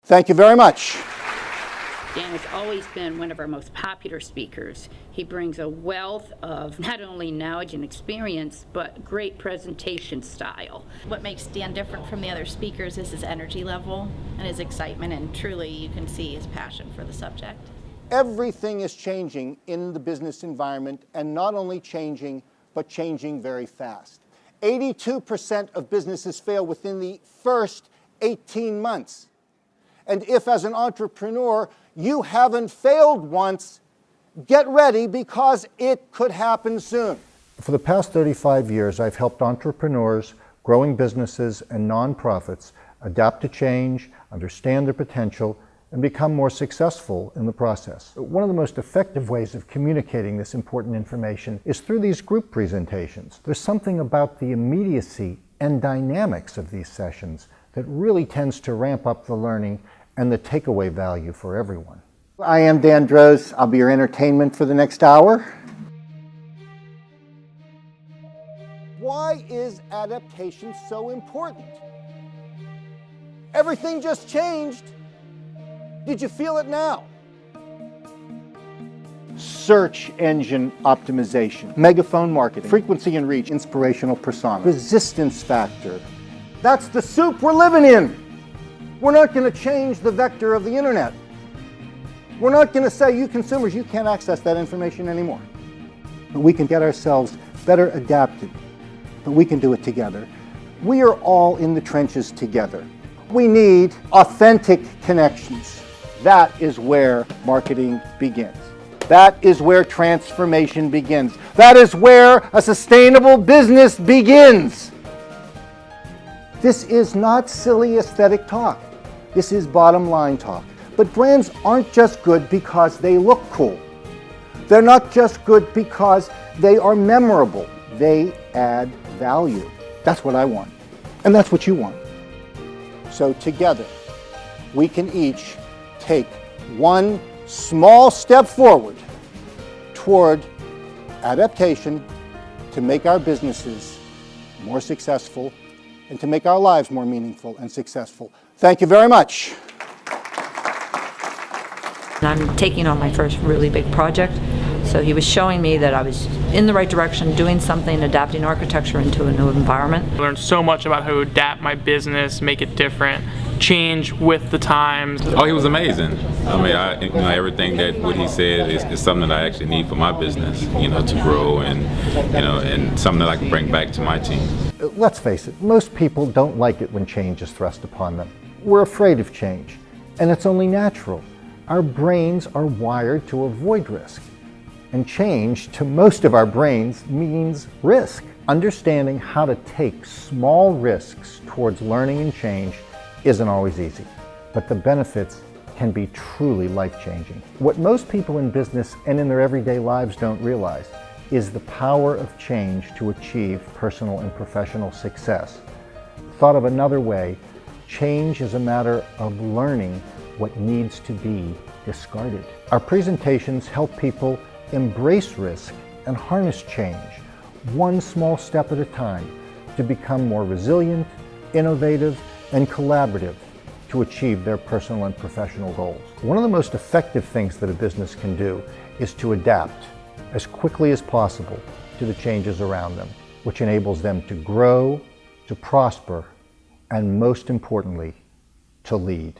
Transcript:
Thank you very much. Dan has always been one of our most popular speakers. He brings a wealth of not only knowledge and experience, but great presentation style. What makes Dan different from the other speakers is his energy level and his excitement, and truly you can see his passion for the subject. Everything is changing in the business environment, and not only changing, but changing very fast. 82% of businesses fail within the first 18 months. And if, as an entrepreneur, you haven't failed once, get ready because it could happen soon. For the past 35 years, I've helped entrepreneurs, growing businesses, and nonprofits adapt to change, understand their potential, and become more successful in the process. One of the most effective ways of communicating this important information is through these group presentations. There's something about the immediacy and dynamics of these sessions that really tends to ramp up the learning and the takeaway value for everyone. I am Dan Droz. I'll be your entertainment for the next hour. Why is adaptation so important? Everything just changed. Did you feel it now? Search engine optimization, megaphone marketing, frequency and reach, inspirational persona, resistance factor. That's the soup we're living in. We're not going to change the vector of the internet. We're not going to say, you consumers, you can't access that information anymore. But we can get ourselves better adapted. But we can do it together. We are all in the trenches together. We need authentic connections. That is where marketing begins. That is where transformation begins. That is where a sustainable business begins. This is not silly aesthetic talk. This is bottom line talk. But brands aren't just good because they look cool. They're not just good because they are memorable. They add value. That's what I want. And that's what you want. So together, we can each take one small step forward toward adaptation to make our businesses more successful and to make our lives more meaningful and successful. Thank you very much. I'm taking on my first really big project, so he was showing me that I was in the right direction, doing something, adapting architecture into a new environment. I learned so much about how to adapt my business, make it different, change with the times. Oh, he was amazing. I mean, everything that what he said is something that I actually need for my business, to grow and something that I can bring back to my team. Let's face it, most people don't like it when change is thrust upon them. We're afraid of change, and it's only natural. Our brains are wired to avoid risk, and change to most of our brains means risk. Understanding how to take small risks towards learning and change isn't always easy, but the benefits can be truly life-changing. What most people in business and in their everyday lives don't realize is the power of change to achieve personal and professional success. Thought of another way, change is a matter of learning what needs to be discarded. Our presentations help people embrace risk and harness change, one small step at a time, to become more resilient, innovative, and collaborative to achieve their personal and professional goals. One of the most effective things that a business can do is to adapt as quickly as possible to the changes around them, which enables them to grow, to prosper, and most importantly, to lead.